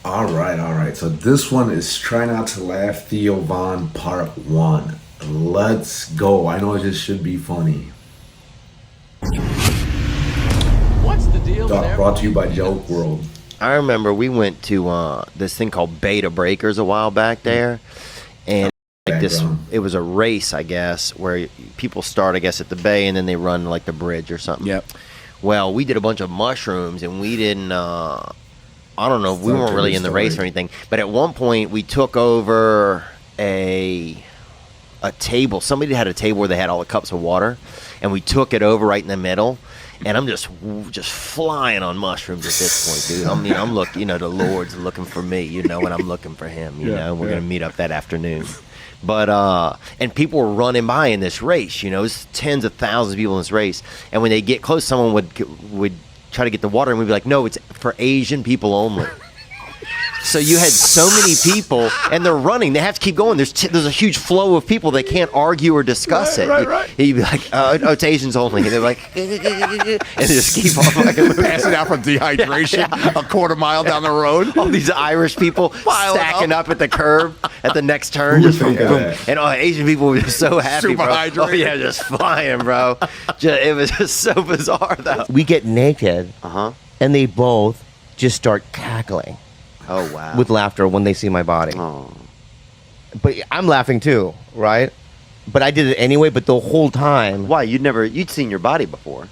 All right. So this one is Try Not to Laugh, Theo Von Part 1. Let's go. I know this should be funny. What's the deal there? Brought to you by Joke World. I remember we went to this thing called Beta Breakers a while back there, and like this, it was a race, I guess, where people start, I guess, at the bay and then they run like the bridge or something. Yep. Well, we did a bunch of mushrooms and we didn't. I don't know. We weren't really in the race or anything. But at one point, we took over a table. Somebody had a table where they had all the cups of water, and we took it over right in the middle. And I'm just flying on mushrooms at this point, dude. I'm looking, the Lord's looking for me, and I'm looking for him, you know. We're gonna meet up that afternoon. But and people were running by in this race, it's tens of thousands of people in this race. And when they get close, someone would try to get the water, and we'd be like, no, it's for Asian people only. So you had so many people, and they're running. They have to keep going. There's a huge flow of people. They can't argue or discuss it. Right. You'd be like, oh, it's Asians only. And they're like, and they just keep on Passing out from dehydration a quarter mile down the road. All these Irish people stacking up at the curb at the next turn. Just boom, boom. And Asian people were just so happy, Super bro. hydrated. Oh, yeah, just flying, bro. It was just so bizarre, though. We get naked, and they both just start cackling. Oh, wow. With laughter when they see my body. Oh. But I'm laughing too, right? But I did it anyway, but the whole time... Why? You'd seen your body before.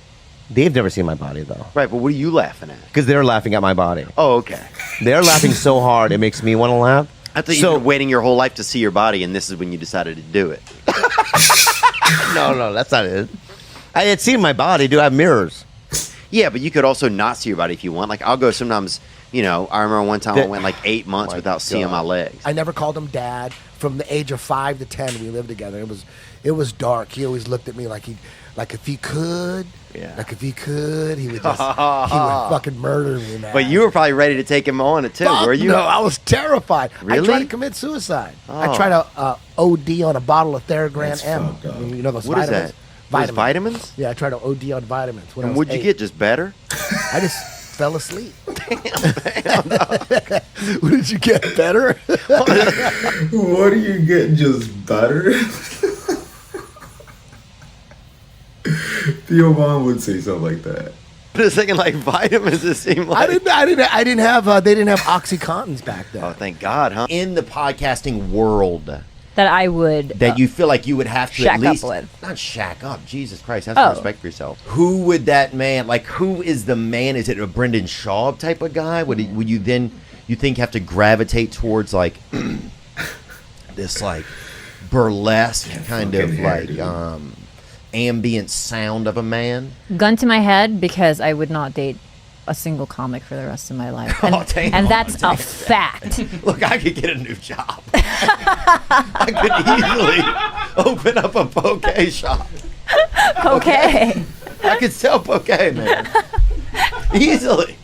They've never seen my body, though. Right, but what are you laughing at? Because they're laughing at my body. Oh, okay. They're laughing so hard, it makes me want to laugh. I thought you've been waiting your whole life to see your body, and this is when you decided to do it. No, that's not it. I had seen my body. Do I have mirrors? Yeah, but you could also not see your body if you want. Like, I'll go sometimes... I remember one time I went like 8 months without seeing my legs. I never called him Dad. From the age of 5 to 10, we lived together. It was dark. He always looked at me like if he could, he would fucking murder me, man. But you were probably ready to take him on it too, were you? No, I was terrified. Really? I tried to commit suicide. I tried to OD on a bottle of Theragram M. You know those what vitamins? Is that? Those vitamins? Yeah, I tried to OD on vitamins. And what'd you get? Just better? I just fell asleep. Damn, no. What did you get? Better? What do you get? Just better? Theo Von would say something like that. Just thinking like vitamins. It seemed like I didn't have. They didn't have OxyContins back then. Oh, thank God, huh? In the podcasting world, that I would that you feel like you would have to shack at least up with. not shack up. Jesus Christ, have some respect for yourself. Who would that man? Like, who is the man? Is it a Brendan Schaub type of guy? Would you then you think have to gravitate towards like this like burlesque kind of like ambient sound of a man? Gun to my head, because I would not date a single comic for the rest of my life. And, that's a fact. Look, I could get a new job. I could easily open up a poke shop. Okay. I could sell poke, man. Easily.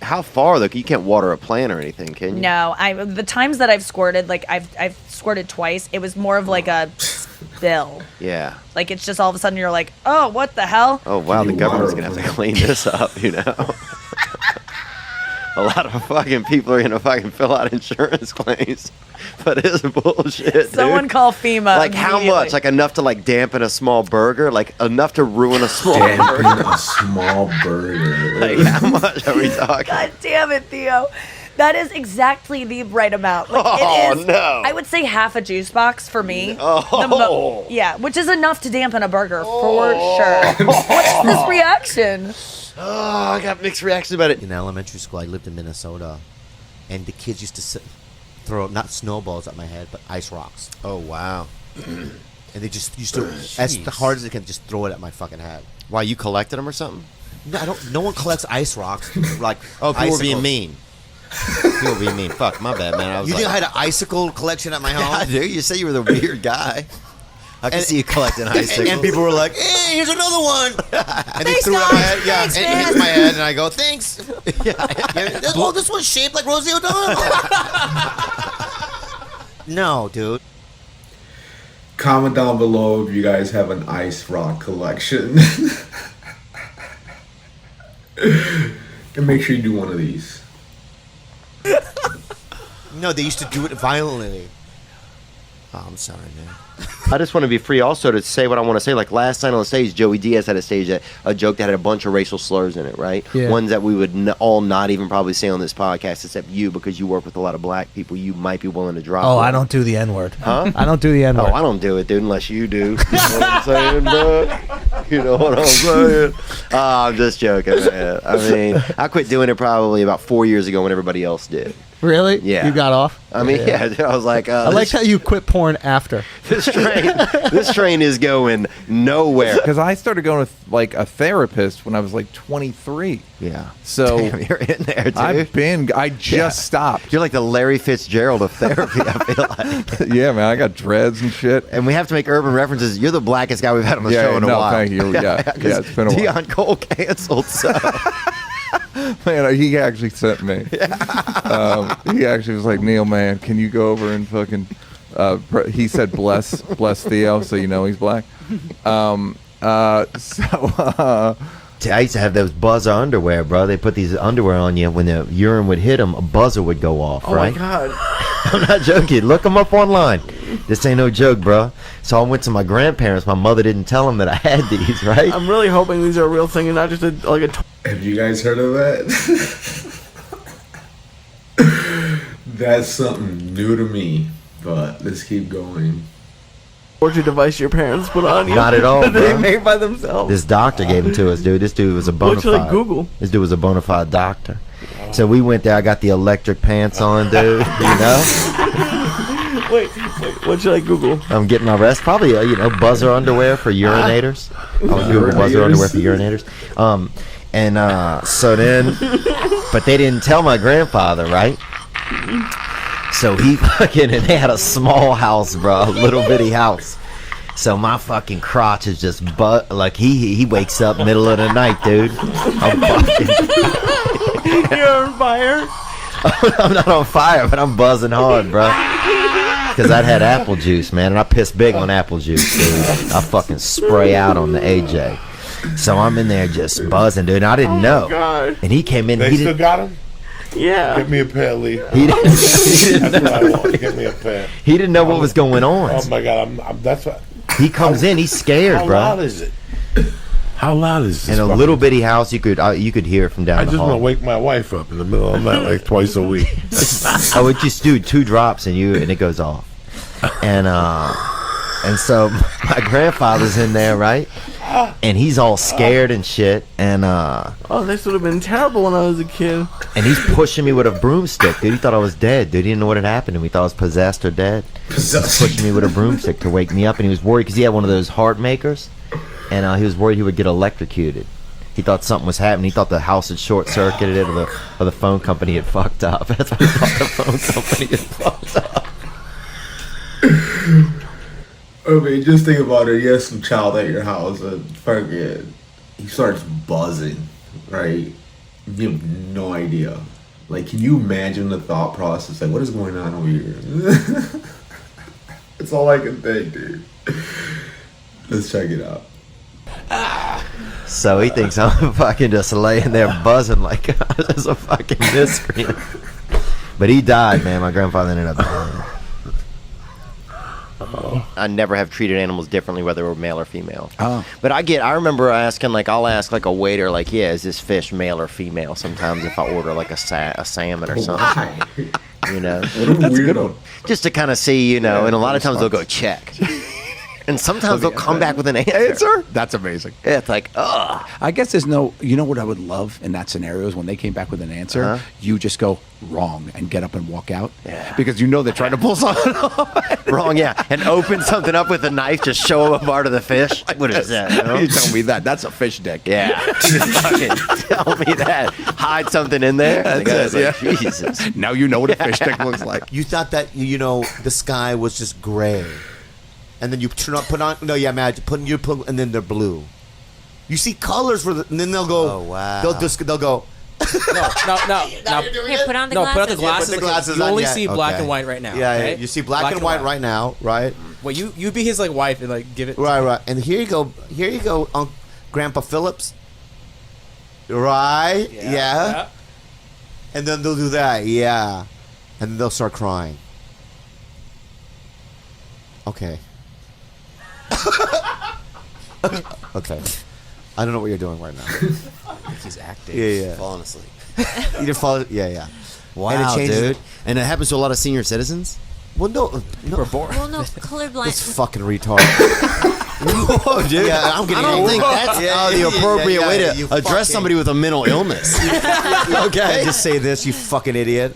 How far, though? You can't water a plant or anything, can you? No, the times that I've squirted, like I've squirted twice. It was more of like a spill. Yeah. Like it's just all of a sudden you're like, oh, what the hell? Oh wow, the government's gonna have to clean this up, A lot of fucking people are gonna fucking fill out insurance claims, but it's bullshit. Someone dude. call FEMA. Like how much? Like enough to like dampen a small burger? Like enough to ruin a small burger? Dampen a small burger. Like how much are we talking? God damn it, Theo. That is exactly the right amount. Like, Oh, it is, no. I would say half a juice box for me. Oh. Yeah, which is enough to dampen a burger for sure. What's this reaction? Oh, I got mixed reactions about it. In elementary school, I lived in Minnesota, and the kids used to throw not snowballs at my head, but ice rocks. Oh wow. And they just used to, as hard as they can, just throw it at my fucking head. Why, you collected them or something? No, no one collects ice rocks. Like, Oh, people were being icicles. mean. People were being mean. Fuck, my bad, man. I was You like, think I had an icicle collection at my home? I do. You say you were the weird guy. I can see you collecting icicles. And people were like, "Hey, here's another one." And they Thanks, threw it at my guys. head. Yeah, Thanks, and it man. hits my head, and I go, "Thanks." Oh, this one's shaped like Rosie O'Donnell. No, dude. Comment down below if you guys have an ice rock collection. And make sure you do one of these. No, they used to do it violently. Oh, I'm sorry, man. I just want to be free also to say what I want to say. Like last night on the stage, Joey Diaz had a joke that had a bunch of racial slurs in it, right? Yeah. Ones that we would all not even probably say on this podcast, except you, because you work with a lot of black people. You might be willing to drop. Oh, one. I don't do the N-word. Huh? I don't do the N-word. Oh, I don't do it, dude, unless you do. You know what I'm saying, bro? You know what I'm saying? I'm just joking, man. I mean, I quit doing it probably about 4 years ago when everybody else did. Really? Yeah. You got off? I mean, yeah, I was like, I like how you quit porn after. This train is going nowhere. Because I started going with like a therapist when I was like 23. Yeah. So Damn, you're in there, dude. I just stopped. You're like the Larry Fitzgerald of therapy, I feel like. Yeah, man, I got dreads and shit. And we have to make urban references. You're the blackest guy we've had on the show in a while. Thank you. Yeah, it's been a while. Deion Cole canceled, so. Man, he actually sent me. He actually was like, Neil, man, can you go over and fucking... he said, bless Theo, so you know he's black. I used to have those buzzer underwear, bro. They put these underwear on you. When the urine would hit them, a buzzer would go off, right? Oh, my God. I'm not joking. Look them up online. This ain't no joke, bro. So I went to my grandparents. My mother didn't tell them that I had these, right? I'm really hoping these are a real thing and not just like a... Have you guys heard of that? That's something new to me, but let's keep going. torture device your parents put on you. Not at all, That they bro. made by themselves. This doctor gave them to us, dude. This dude was a bona What should I fide. Google? This dude was a bona fide doctor. So we went there. I got the electric pants on, dude. You know, Wait, what should I Google? I'm getting my rest. Probably, buzzer underwear for urinators. I'll Google buzzer underwear for urinators. So then, but they didn't tell my grandfather, right? So he fucking, and they had a small house, bro, a little bitty house. So my fucking crotch is just like he wakes up middle of the night, dude. I'm fucking. You're on fire. I'm not on fire, but I'm buzzing hard, bro. Because I'd had apple juice, man, and I piss big on apple juice, dude. I fucking spray out on the AJ. So I'm in there just buzzing, dude. And I didn't know. God. And he came in. They still got him? Yeah. Get me a pair, Lee. He didn't That's what I know. want. Get me a pair. He didn't know what was going on. Oh my God! That's what. He comes in. He's scared, How bro. loud is it? How loud is this? In a fucking- little bitty house, you could hear it from down I the just want hall. to wake my wife up in the middle of the night, like twice a week. I would just do 2 drops and it goes off. And so my grandfather's in there, right? And he's all scared and shit. And Oh, this would have been terrible when I was a kid. and he's pushing me with a broomstick, dude. He thought I was dead, dude. He didn't know what had happened to me. He thought I was possessed or dead. He's pushing me with a broomstick to wake me up, and he was worried because he had one of those heart makers, and he was worried he would get electrocuted. He thought something was happening. He thought the house had short-circuited it, or the phone company had fucked up. That's what he thought, the phone company had fucked up. I mean, just think about it. You have some child at your house and fucking he starts buzzing, right? You have no idea. Like, can you imagine the thought process? Like, what is going on over here? It's all I can think, dude. Let's check it out. So he thinks I'm fucking just laying there buzzing like I was just a fucking miscreant. But he died, man. My grandfather ended up dying. I never have treated animals differently, whether we're male or female. Oh. But I remember asking, like, I'll ask, like, a waiter, like, yeah, is this fish male or female? Sometimes if I order, like, a salmon or something. Why? You know? What a weirdo. Just to kind of see, and a lot of times they'll go check. And sometimes they'll come back with an answer. That's amazing. Yeah, it's like, ugh. I guess there's no, you know what I would love in that scenario is when they came back with an answer, you just go wrong and get up and walk out. Yeah. Because you know they're trying to pull something off. Wrong, yeah. And open something up with a knife, just show them a part of the fish. What is that? You know? You tell me that. That's a fish dick. Yeah. Just fucking tell me that. Hide something in there. The guy's like, Jesus. Now you know what a fish dick looks like. You thought that the sky was just gray, and then you put on and then they're blue. You see colors and then they'll go. Oh, wow. They'll go. No. Here, put on the No, glasses. put on the glasses. Put the glasses you on, only yeah. see black Okay. and white right now. Yeah, okay? you see black and white right now, right? Well, you be his like wife and like give it. Right. And here you go, Grandpa Phillips. Right? Yeah. And then they'll do that. Yeah. and then they'll start crying. Okay. Okay. I don't know what you're doing right now. I think he's acting. Yeah. Falling asleep. You just fall. Yeah. Wow, And it changes- dude. And it happens to a lot of senior citizens? Well, no. We're bored. Well, no, colorblind. This fucking retard. Whoa, dude. Yeah, I'm getting I don't angry. think that's the appropriate way to you address fucking- somebody with a mental illness. Okay. Just say this, you fucking idiot.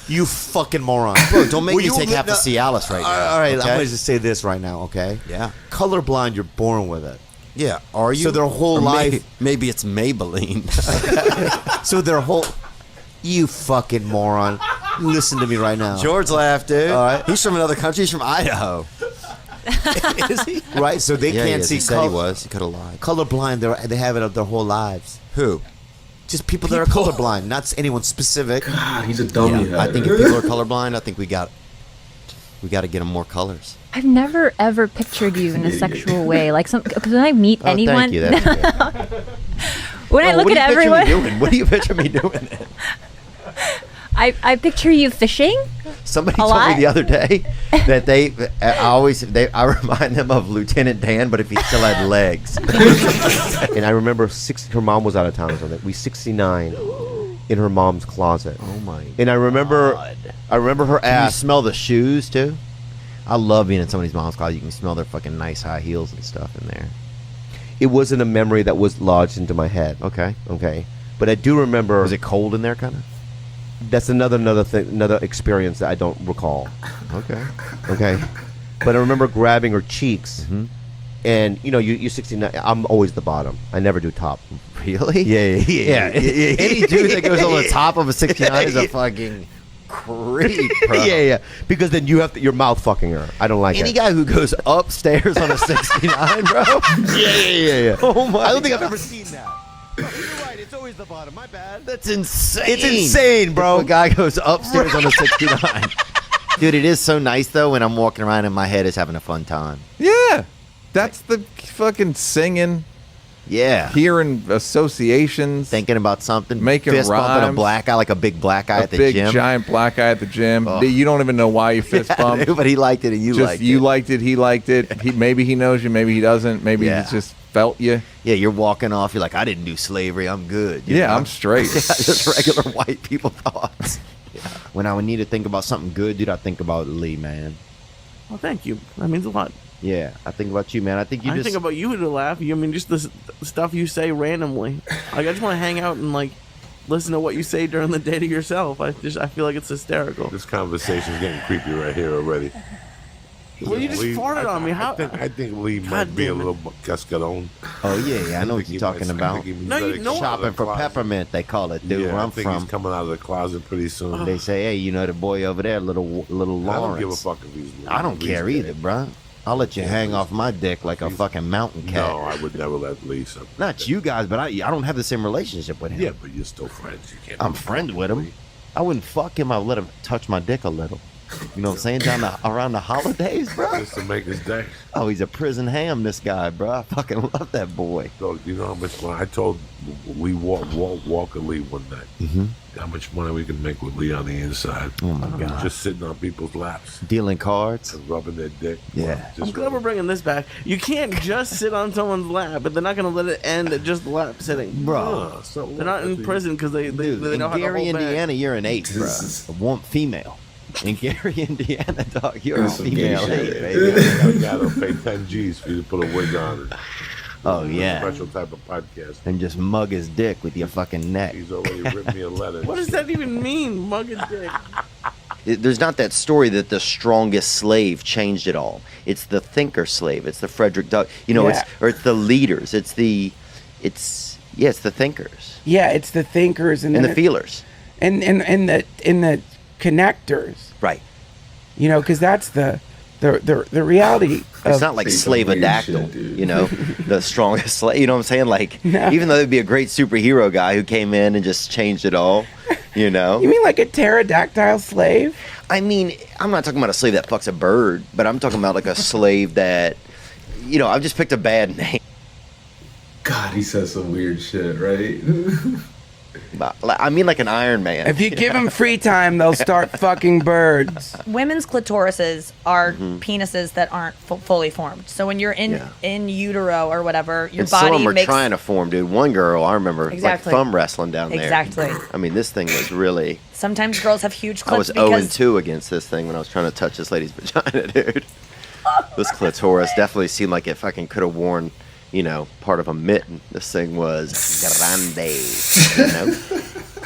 You fucking moron. Bro, don't make Will me you take half the no- Cialis right now. All right, okay? I'm going to just say this right now, okay? Yeah. Colorblind, you're born with it. Yeah, are you? So their whole Or life. Maybe it's Maybelline. So their whole. You fucking moron. Listen to me right now. George laughed, dude. All right. He's from another country. He's from Idaho. Is he? Right? So they can't see He said he was. He could have lied. colorblind. They have it their whole lives. Who? Just people that are colorblind, not anyone specific. God, he's a dummy. I think if people are colorblind, I think we got to get them more colors. I've never ever pictured you in a sexual way, like because when I meet anyone, Thank you. That's when I look at everyone, What do you picture me doing? I picture you fishing. Somebody A told lot? me the other day that I remind them of Lieutenant Dan, but if he still had legs. And I remember her mom was out of town or something. We 69 in her mom's closet. Oh my! And I remember her Can you ass. smell the shoes too? I love being in somebody's mom's closet. You can smell their fucking nice high heels and stuff in there. It wasn't a memory that was lodged into my head. Okay. But I do remember. Was it cold in there, kind of? That's another thing, another experience that I don't recall. Okay. But I remember grabbing her cheeks, and you're 69. I'm always the bottom. I never do top. Really? Yeah. Any dude that goes on the top of a 69 is a fucking creep, bro. Yeah. Because then you have your mouth fucking her. I don't like Any it. guy who goes upstairs on a 69, bro. Yeah. Oh my! I don't think I've ever seen that. You're right. It's always the bottom. My bad. That's insane. It's insane, bro. If a guy goes upstairs on a 69. Dude, it is so nice though when I'm walking around and my head is having a fun time. Yeah, that's the fucking singing. Yeah. Hearing associations. Thinking about something. Making fist bumping a rhymes. black eye, like a big black eye A at the big gym. giant black eye at the gym. Oh. You don't even know why you fist bumped. But he liked it and you liked it. You liked it, he liked it. Maybe he knows you, maybe he doesn't. Maybe Yeah. he just felt you. Yeah, you're walking off. You're like, I didn't do slavery. I'm good. You Yeah, know? I'm straight. Yeah, just regular white people thoughts. Yeah. When I would need to think about something good, dude, I think about Lee, man. Well, thank you. That means a lot. Yeah, I think about you, man. I think you I just. think about you to laugh. I mean, just the stuff you say randomly. Like, I just want to hang out and like listen to what you say during the day to yourself. I feel like it's hysterical. This conversation's getting creepy right here already. Well, you just farted on me. How? I think Lee God might be a damn it. little cascaron. Oh yeah, I know what you're talking about. Shopping for peppermint, they call it, dude. Yeah, where I I'm think from. he's coming out of the closet pretty soon. They say, hey, you know the boy over there, little Lawrence. I don't give a fuck if he's. I don't care either, bro. I'll let you hang off my dick like a fucking mountain cat. No, I would never let Lee. Not you guys, but I don't have the same relationship with him. Yeah, but you're still friends. You can't. I'm friends with him. I wouldn't fuck him. I would let him touch my dick a little. You know what I'm saying? Around the holidays, bro. Just to make his day. Oh, he's a prison ham, this guy, bro. I fucking love that boy. So you know how much money I told Walker Lee one night. Mm-hmm. How much money we can make with Lee on the inside? Oh my god! Just sitting on people's laps, dealing cards, and rubbing their dick. Yeah. I'm glad we're bringing this back. You can't just sit on someone's lap, but they're not going to let it end at just lap sitting. Bro. They're not in prison because they In know how to Gary, hold back. Indiana, you're an 8, bro. A one female. In Gary, Indiana, dog, you're a That's some female gay 8, shit. baby. You gotta pay 10 G's for you to put a wig on. Oh yeah. Special type of podcast. And just mug his dick with your fucking neck. He's already written me a letter. What does that even mean, mug a dick? There's not that story that the strongest slave changed it all. It's the thinker slave. It's the Frederick Doug. You know, Yeah. it's the leaders. It's the thinkers Yeah, it's the thinkers and the feelers. and the connectors. Right. You know, because that's the reality. It's of- not like slave adactyl, you know, the strongest slave. You know what I'm saying? Like, even though it'd be a great superhero guy who came in and just changed it all, you know. You mean like a pterodactyl slave? I mean, I'm not talking about a slave that fucks a bird, but I'm talking about like a slave that, you know, I've just picked a bad name. God, he says some weird shit, right? I mean, like an Iron Man. If you give them free time, they'll start fucking birds. Women's clitorises are penises that aren't fully formed. So when you're in utero or whatever, your and body some of them makes... are trying to form, dude. One girl, I remember, Exactly. like thumb wrestling down there. Exactly. I mean, this thing was really... Sometimes girls have huge clits I was because... 0-2 against this thing when I was trying to touch this lady's vagina, dude. This clitoris definitely seemed like it fucking could have worn, you know, part of a mitten. This thing was grande, you know?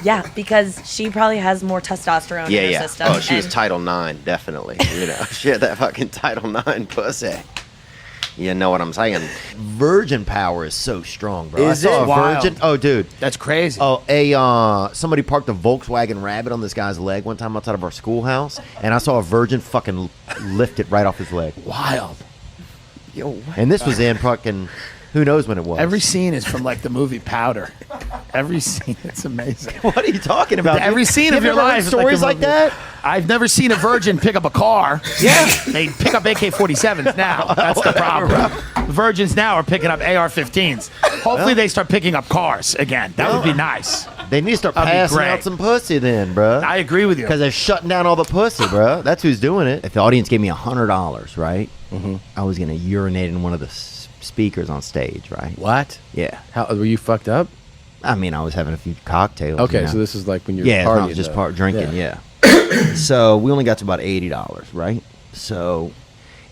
Yeah, because she probably has more testosterone in her system. Oh, she was Title IX, definitely. You know, she had that fucking Title IX pussy. You know what I'm saying? Virgin power is so strong, bro. Is I saw it? a Wild. virgin. Oh, dude, that's crazy. Oh, somebody parked a Volkswagen Rabbit on this guy's leg one time outside of our schoolhouse, and I saw a virgin fucking lift it right off his leg. Wild. Yo, what? And this was in fucking, who knows when it was. Every scene is from like the movie Powder. Every scene, it's amazing. What are you talking about? Every scene of You your ever heard life. is stories a like movie. that? I've never seen a virgin pick up a car. Yeah, they pick up AK-47s now. That's the problem. Virgins now are picking up AR-15s. Hopefully, they start picking up cars again. That would be nice. They need to start That'd be passing great. out some pussy then, bro. I agree with you. Because they're shutting down all the pussy, bro. That's who's doing it. If the audience gave me $100, right, I was going to urinate in one of the speakers on stage, right? What? Yeah. How were you fucked up? I mean, I was having a few cocktails. Okay, you know? so this is like when you're yeah, partying. not just though. drinking. Yeah. So we only got to about $80, right? So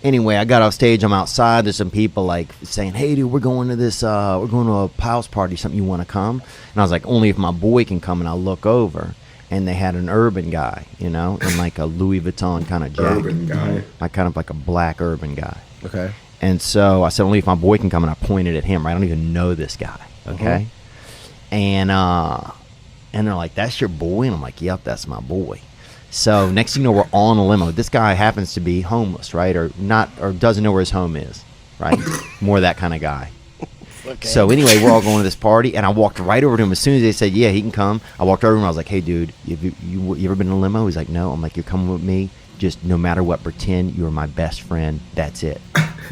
anyway, I got off stage. I'm outside. There's some people like saying, "Hey, dude, we're going to this. We're going to a house party. Something you want to come?" And I was like, "Only if my boy can come." And I look over, and they had an urban guy, you know, in like a Louis Vuitton kind of jacket. Urban guy. Like kind of like a black urban guy. Okay. And so I said, "Only if my boy can come." And I pointed at him. Right? I don't even know this guy. Okay. And they're like, "That's your boy?" And I'm like, "Yep, that's my boy." So next thing you know, we're on a limo. This guy happens to be homeless, right? Or not, or doesn't know where his home is, right? More that kind of guy. Okay. So anyway, we're all going to this party, and I walked right over to him. As soon as they said, "Yeah, he can come," I walked over to him. I was like, "Hey, dude, you ever been in a limo?" He's like, "No." I'm like, "You're coming with me. Just no matter what, pretend you're my best friend. That's it."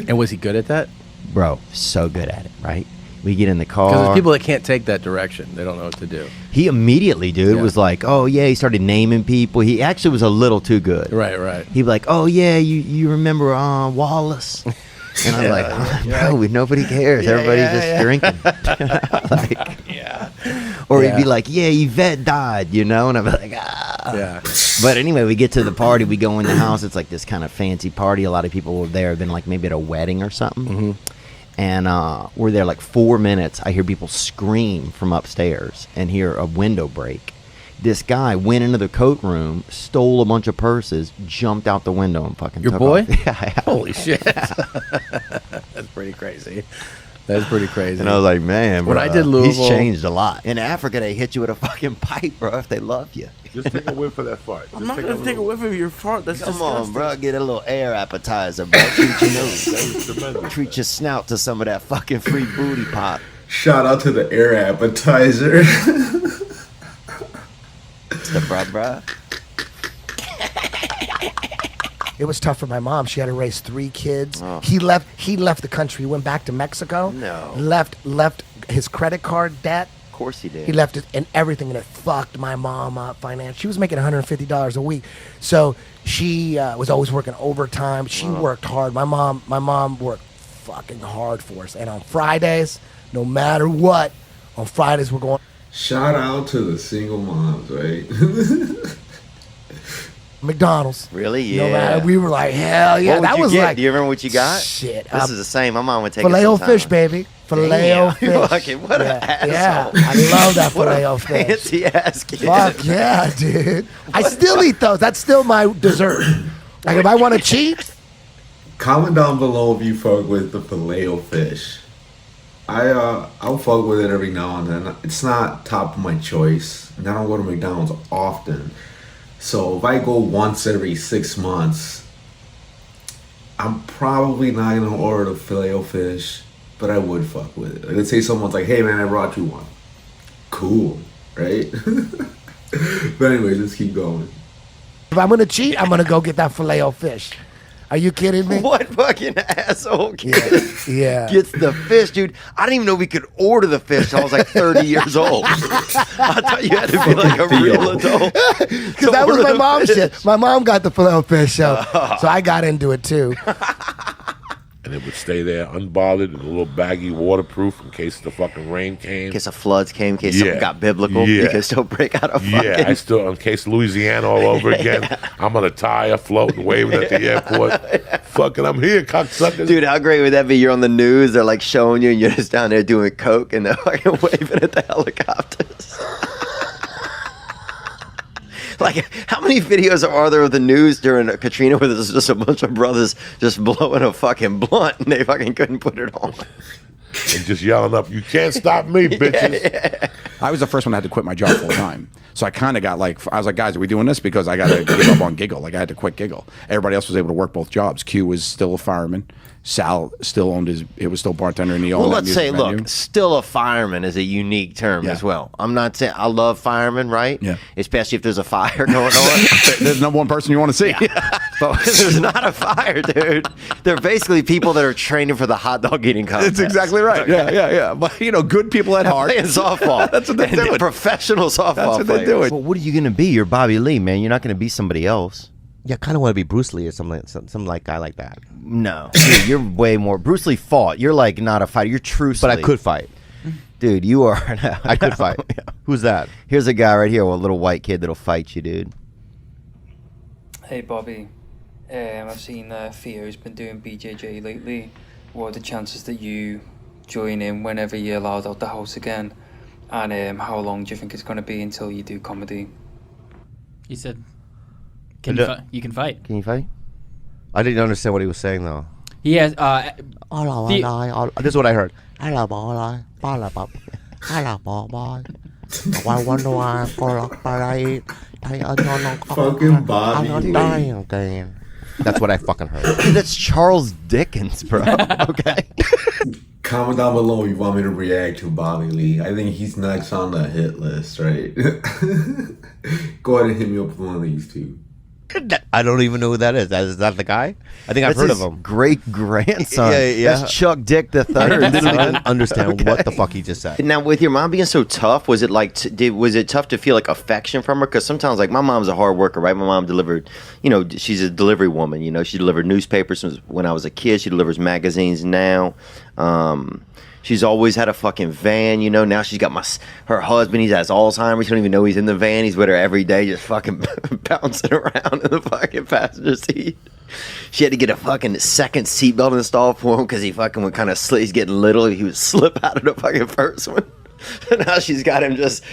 And was he good at that? Bro, so good at it, right? We get in the car. Because there's people that can't take that direction. They don't know what to do. He immediately, dude, was like, "Oh yeah." He started naming people. He actually was a little too good. Right. He'd be like, "Oh yeah, you remember Wallace?" And I'm like, "Bro, nobody cares. Everybody's just drinking." Or he'd be like, "Yeah, Yvette died," you know, and I'd be like, "Ah." Yeah. But anyway, we get to the party. We go in the house. It's like this kind of fancy party. A lot of people were there. Have been like maybe at a wedding or something. And we're there like 4 minutes. I hear people scream from upstairs and hear a window break. This guy went into the coat room, stole a bunch of purses, jumped out the window, and fucking Your took boy? off. Yeah. Holy shit. That's pretty crazy. That's pretty crazy. And I was like, man, when bro, I did Louisville, he's changed a lot. In Africa, they hit you with a fucking pipe, bro, if they love you. Just take a whiff of that fart. I'm not gonna take a whiff of your fart. That's Come disgusting. on, bro. Get a little air appetizer, bro. Treat your nose. Treat your snout to some of that fucking free booty pop. Shout out to the air appetizer. It's the bruh. It was tough for my mom. She had to raise 3 kids. He left the country. He went back to Mexico. No. Left his credit card debt. Of course he did. He left it and everything, and it fucked my mom up financially. She was making $150 a week, so she was always working overtime. She worked hard. My mom worked fucking hard for us. And on Fridays, no matter what, on Fridays we're going. Shout out to the single moms, right? McDonald's. Really? You know, Yeah. man, we were like, hell yeah. What would That you was get? like, Do you remember what you got? shit. This is the same. My mom would take Filet-O-Fish, it baby. Filet-O-Fish. Fucking what an asshole. Yeah, I love that What a Filet-O-Fish. fancy ass kid. Fuck yeah, dude. I still eat those. That's still my dessert. Like if I want to cheat, Comment down below if you fuck with the Filet-O-Fish. I'll fuck with it every now and then. It's not top of my choice, and I don't go to McDonald's often. So if I go once every 6 months, I'm probably not gonna order the Filet-O-Fish, but I would fuck with it. Like, let's say someone's like, "Hey man, I brought you one." Cool, right? But anyways, let's keep going. if I'm gonna cheat, I'm gonna go get that Filet-O-Fish. Are you kidding me? What fucking asshole Yeah. gets the fish, dude? I didn't even know we could order the fish till I was like 30 years old. I thought you had to be like a real adult. Because that was my mom's shit. My mom got the Filet-O-Fish show, so I got into it too. And it would stay there unbothered in a little baggy, waterproof, in case the fucking rain came. In case the floods came, in case something got biblical, you could still break out of fucking... Yeah, I still, in case Louisiana all over again, I'm on a tire floating, waving at the airport. Fucking, I'm here, cocksuckers. Dude, how great would that be? You're on the news, they're like showing you, and you're just down there doing coke, and they're fucking waving at the helicopters. Like, how many videos are there of the news during Katrina where there's just a bunch of brothers just blowing a fucking blunt and they fucking couldn't put it on? And just yelling up, "You can't stop me, bitches." I was the first one that had to quit my job full time. So I kind of got like, I was like, guys, are we doing this? Because I got to give up on Giggle. Like, I had to quit Giggle. Everybody else was able to work both jobs. Q was still a fireman. Sal still owned it was still bartender in the Well, let's say, look, still a fireman is a unique term as well. I'm not saying, I love firemen, right? Yeah. Especially if there's a fire going on. There's no one person you want to see. But there's not a fire, dude. They're basically people that are training for the hot dog eating contest. That's exactly right. Yeah. But, good people at heart. Playing softball. That's what they're doing. Professional softball That's what players. they're doing. Well, what are you gonna be? You're Bobby Lee, man. You're not gonna be somebody else. Yeah, I kind of want to be Bruce Lee or some like guy like that. No, dude, you're way more. Bruce Lee fought. You're like not a fighter. You're true. But I could fight. Dude, you are. I could fight. Who's that? Here's a guy right here, a little white kid that'll fight you, dude. Hey Bobby, I've seen Theo's been doing BJJ lately. What are the chances that you join in whenever you're allowed out the house again? And how long do you think it's going to be until you do comedy? He said, you can fight. Can you fight? I didn't understand what he was saying though. He has. This is what I heard. Fucking Bobby. That's what I fucking heard. That's Charles Dickens, bro. Okay. Comment down below if you want me to react to Bobby Lee. I think he's next on the hit list, right? Go ahead and hit me up with one of these two. I don't even know who that is. Is that the guy? I think I've heard of him. Great grandson. Yeah. That's Chuck Dick the I third. didn't even understand what the fuck he just said. Now, with your mom being so tough, was it like was it tough to feel like affection from her? Because sometimes, like, my mom's a hard worker, right? My mom delivered, she's a delivery woman. She delivered newspapers when I was a kid. She delivers magazines now. She's always had a fucking van, Now she's got her husband. He has Alzheimer's. She don't even know he's in the van. He's with her every day, just fucking bouncing around in the fucking passenger seat. She had to get a fucking second seatbelt installed for him because he fucking would kind of slip. He's getting little. He would slip out of the fucking first one. Now she's got him just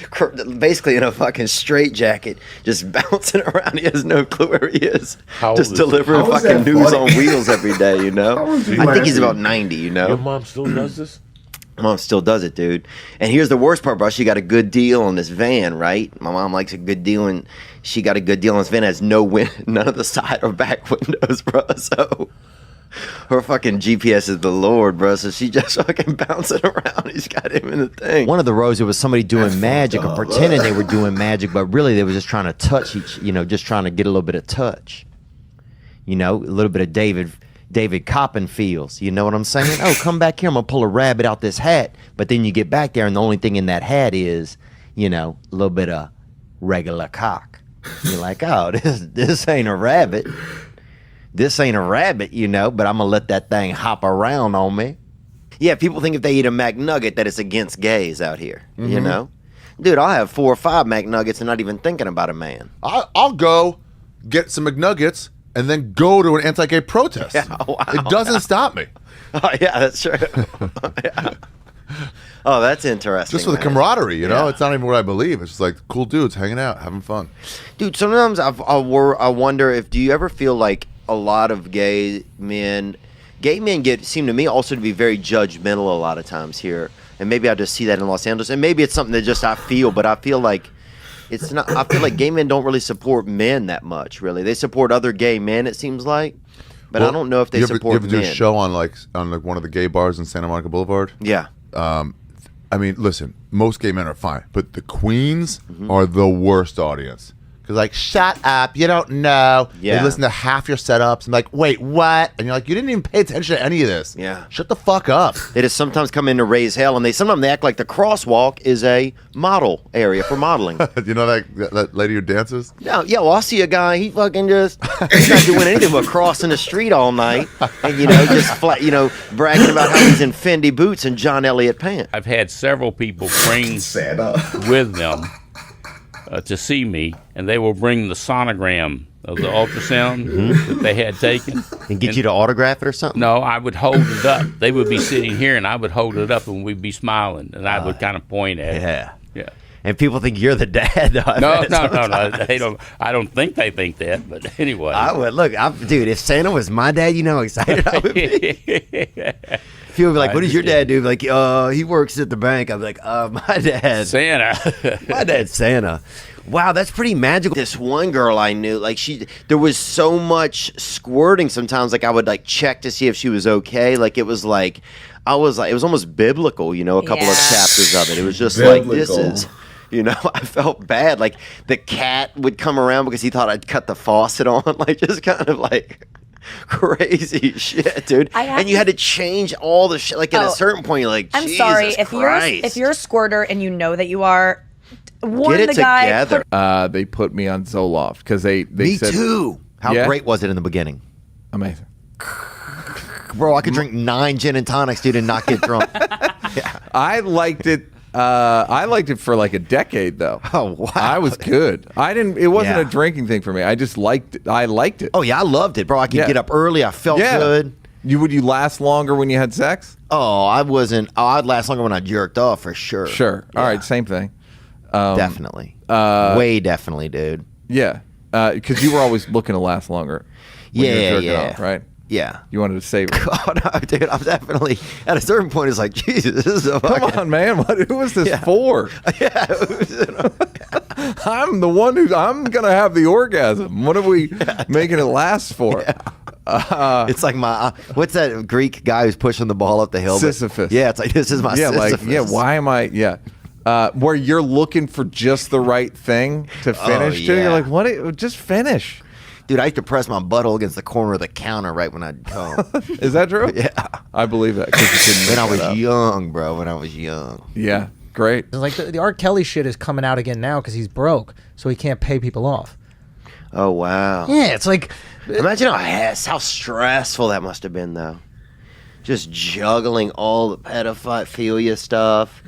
basically in a fucking straitjacket, just bouncing around. He has no clue where he is. Just delivering fucking news on wheels every day, I think he's about 90, Your mom still does this? My mom still does it, dude. And here's the worst part, bro. She got a good deal on this van, right? My mom likes a good deal, and she got a good deal on this van. It has none of the side or back windows, bro. So her fucking GPS is the Lord, bro. So she just fucking bouncing around. He's got him in the thing. One of the rows, it was somebody doing magic or pretending they were doing magic, but really they were just trying to touch just trying to get a little bit of touch. A little bit of David Coppenfields, you know what I'm saying? Oh, come back here, I'm gonna pull a rabbit out this hat. But then you get back there and the only thing in that hat is, a little bit of regular cock. You're like, oh, this ain't a rabbit. This ain't a rabbit, but I'm gonna let that thing hop around on me. Yeah, people think if they eat a McNugget that it's against gays out here, Dude, I'll have 4 or 5 McNuggets and not even thinking about a man. I'll go get some McNuggets and then go to an anti-gay protest. Yeah, wow. It doesn't stop me. Oh, yeah, that's true. Yeah. Oh, that's interesting. Just for the camaraderie, It's not even what I believe. It's just like cool dudes hanging out, having fun. Dude, sometimes I wonder do you ever feel like a lot of gay men seem to me also to be very judgmental a lot of times here. And maybe I just see that in Los Angeles. And maybe it's something that just I feel, but I feel like it's not. I feel like gay men don't really support men that much. Really, they support other gay men. It seems like, but I don't know if they support men. You ever do a show on one of the gay bars in Santa Monica Boulevard? Yeah. I mean, listen, most gay men are fine, but the queens are the worst audience He's like, shut up, you don't know. Yeah. They listen to half your setups. I'm like, wait, what? And you're like, you didn't even pay attention to any of this. Yeah. Shut the fuck up. They just sometimes come in to raise hell, and sometimes they act like the crosswalk is a model area for modeling. Do you know that lady who dances? No, yeah, well, I see a guy, he's not doing anything but crossing the street all night and, just bragging about how he's in Fendi boots and John Elliott pants. I've had several people bring with them to see me, and they will bring the sonogram of the ultrasound that they had taken. And get you to autograph it or something? No, I would hold it up. They would be sitting here, and I would hold it up, and we'd be smiling, and I would kind of point at it. Yeah. And people think you're the dad. No. They don't. I don't think they think that. But anyway, I would look. Dude, if Santa was my dad, you know how excited I would be. People would be like, "What does your dad do?" Like, he works at the bank. I'm like, my dad, Santa. My dad's Santa. Wow, that's pretty magical. This one girl I knew, there was so much squirting sometimes. Like I would check to see if she was okay. It was it was almost biblical. A couple of chapters of it. It was just biblical. This is. I felt bad. The cat would come around because he thought I'd cut the faucet on. Just kind of crazy shit, dude. And you had to change all the shit. At a certain point, you're like, I'm Jesus sorry. Christ. If you're a squirter and you know that you are, warn Get it the guy. together. They put me on Zoloft because they Me said, too. How great was it in the beginning? Amazing. Bro, I could drink 9 gin and tonics, dude, and not get drunk. I liked it. I liked it for a decade though. Oh wow, I was good. It wasn't a drinking thing for me. I just liked it. I liked it. Oh yeah, I loved it, bro. I could get up early. I felt good. Would you last longer when you had sex? Oh, I wasn't. I'd last longer when I jerked off for sure. Sure. All right, same thing. Definitely. Way definitely, dude. Yeah, because you were always looking to last longer. When you were jerking off, right? Yeah. You wanted to save it. Oh, no, dude, I'm definitely, at a certain point, it's like, Jesus, this is a Come on, man. Who is this for? Yeah. I'm the one I'm going to have the orgasm. What are we making it last for? It's like what's that Greek guy who's pushing the ball up the hill? Sisyphus. Yeah, it's like, this is my Sisyphus. Why am I, where you're looking for just the right thing to finish to. You're like, what? Just finish. Dude, I used to press my butthole against the corner of the counter right when I'd come. Is that true? Yeah. I believe that. When I was young, bro. When I was young. Yeah. Great. The R. Kelly shit is coming out again now because he's broke, so he can't pay people off. Oh, wow. Yeah, it's like... Imagine how stressful that must have been, though. Just juggling all the pedophilia stuff,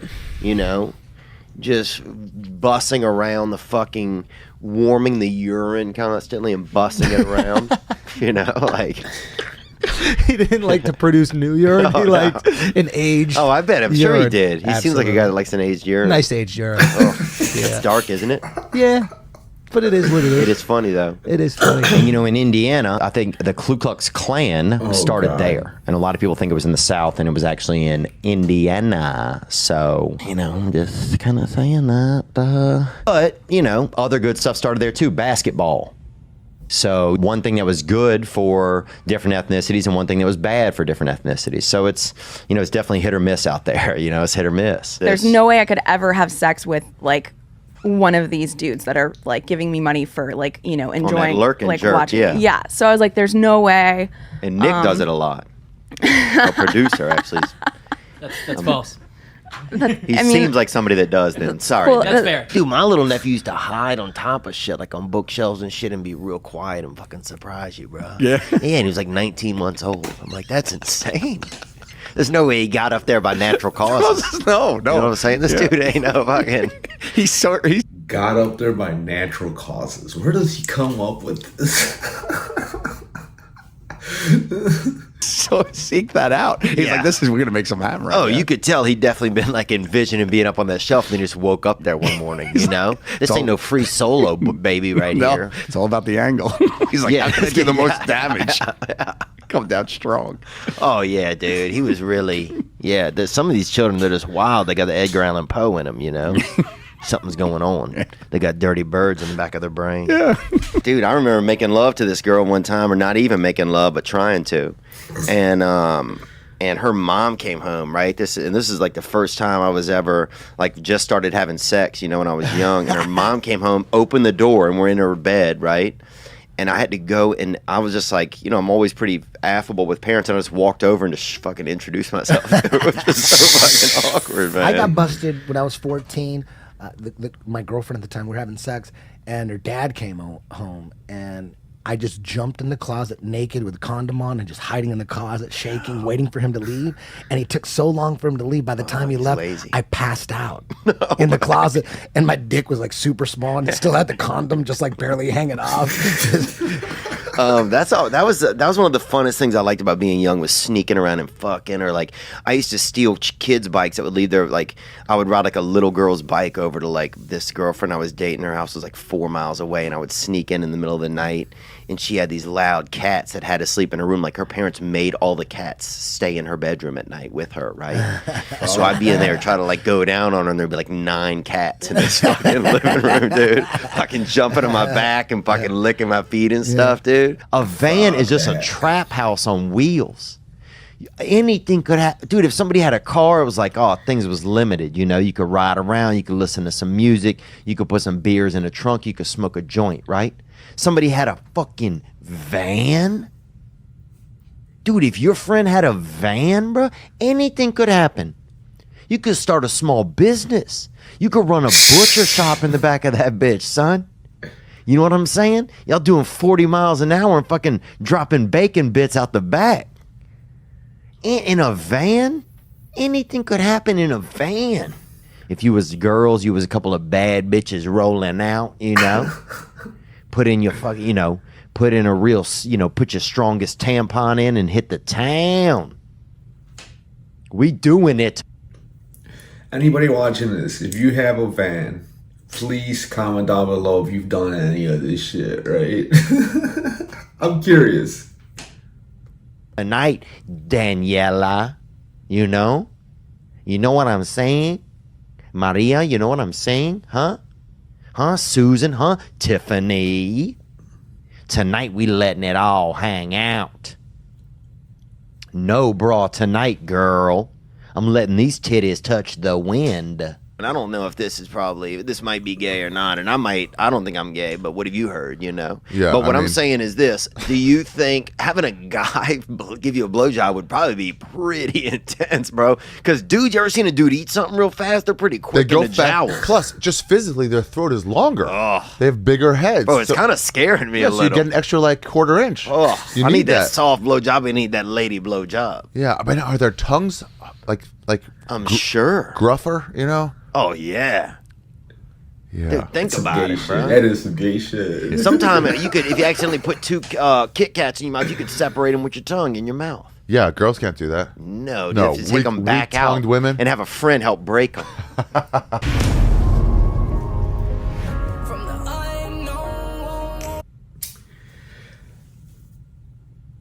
just bussing around the fucking... warming the urine constantly and bussing it around, He didn't like to produce new urine. He liked an aged. Oh, I bet. I'm sure he did. He seems like a guy that likes an aged urine. Nice aged urine. It's dark, isn't it? Yeah, but it is what it is. It is funny though. It is funny. And in Indiana, I think the Ku Klux Klan started there, and a lot of people think it was in the South, and it was actually in Indiana. So just kind of saying that. But other good stuff started there too. Basketball. So one thing that was good for different ethnicities, and one thing that was bad for different ethnicities. So it's it's definitely hit or miss out there. It's hit or miss. There's no way I could ever have sex with one of these dudes that are giving me money for enjoying watching. Yeah. So I was like, there's no way. And Nick does it a lot. A producer actually. That's false. He seems like somebody that does then. Sorry. Well, that's fair. Dude, my little nephew used to hide on top of shit, on bookshelves and shit, and be real quiet and fucking surprise you, bro. Yeah. Yeah, and he was 19 months old. I'm like, that's insane. There's no way he got up there by natural causes. No. You know what I'm saying? This dude ain't no fucking... He's got up there by natural causes. Where does he come up with this? So seek that out. He's like, we're going to make some happen right now. You could tell he'd definitely been envisioning being up on that shelf, and then just woke up there one morning, This ain't no free solo baby right here. It's all about the angle. He's like, how can I do the most damage? Come down strong. Oh, yeah, dude. He was really, some of these children, they're just wild. They got the Edgar Allan Poe in them, Something's going on. They got dirty birds in the back of their brain. Yeah. Dude, I remember making love to this girl one time, or not even making love, but trying to. And and her mom came home, right? This is like the first time I was ever like just started having sex, you know, when I was young. And her mom came home, opened the door, and we're in her bed, right? And I had to go, and I was just like, you know, I'm always pretty affable with parents, and I just walked over and just fucking introduced myself. It was just so fucking awkward, man. I got busted when I was 14. My girlfriend at the time, we were having sex, and her dad came home, and I just jumped in the closet naked with a condom on and just hiding in the closet, shaking, waiting for him to leave. And he took so long for him to leave. By the time he left, lazy. I passed out in the closet, and my dick was like super small, and it still had the condom just like barely hanging off. That's all. That was one of the funnest things I liked about being young, was sneaking around and fucking. Or like, I used to steal kids' bikes that would leave their, like, I would ride like a little girl's bike over to like this girlfriend I was dating. Her house was like 4 miles away, and I would sneak in the middle of the night. And she had these loud cats that had to sleep in her room. Like, her parents made all the cats stay in her bedroom at night with her, right? So I'd be in there trying to like go down on her, and there'd be like 9 cats in this fucking living room, dude. Fucking jumping on my back and fucking licking my feet and stuff, dude. A van is just a trap house on wheels. Anything could happen. Dude, if somebody had a car, it was like, oh, things was limited. You know, you could ride around, you could listen to some music, you could put some beers in the trunk, you could smoke a joint, right? Somebody had a fucking van? Dude, if your friend had a van, bro, anything could happen. You could start a small business. You could run a butcher shop in the back of that bitch, son. You know what I'm saying? Y'all doing 40 miles an hour and fucking dropping bacon bits out the back. In a van? Anything could happen in a van. If you was girls, you was a couple of bad bitches rolling out, you know? Put in your fucking, you know, put in a real, you know, put your strongest tampon in and hit the town. We doing it. Anybody watching this, if you have a van, please comment down below if you've done any of this shit, right? I'm curious. Tonight, Daniela, you know what I'm saying? Maria, you know what I'm saying? Huh? Susan, huh? Tiffany. Tonight we letting it all hang out. No bra tonight, girl. I'm letting these titties touch the wind. And I don't know if this might be gay or not, and I don't think I'm gay, but what have you heard, you know? Yeah, but what I'm saying is this: do you think having a guy give you a blowjob would probably be pretty intense, bro? Because, dude, you ever seen a dude eat something real fast? They're pretty quick in the jowls. Plus, just physically, their throat is longer. Oh. They have bigger heads. Bro, it's kind of scaring me a little. So you get an extra, like, quarter inch. Oh, I need that soft blowjob. I need that lady blowjob. Yeah, I mean, are their tongues, like I'm sure. gruffer, you know? Oh, yeah. Yeah. Dude, think about it, bro. That is some gay shit. Sometimes you could, if you accidentally put 2 Kit Kats in your mouth, you could separate them with your tongue in your mouth. Yeah, girls can't do that. No, you have to take them back out weak-tongued women and have a friend help break them.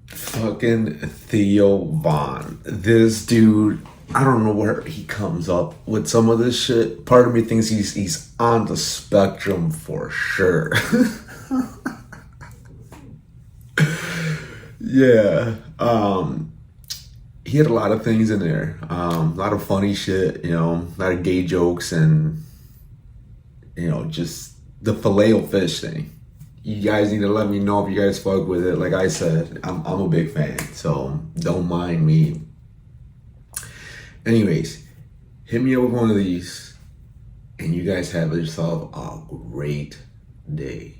Fucking Theo Von. This dude, I don't know where he comes up with some of this shit. Part of me thinks he's on the spectrum for sure. Yeah. He had a lot of things in there. A lot of funny shit, you know, a lot of gay jokes, and, you know, just the Filet-O-Fish thing. You guys need to let me know if you guys fuck with it. Like I said, I'm a big fan, so don't mind me. Anyways, hit me up with one of these, and you guys have yourself a great day.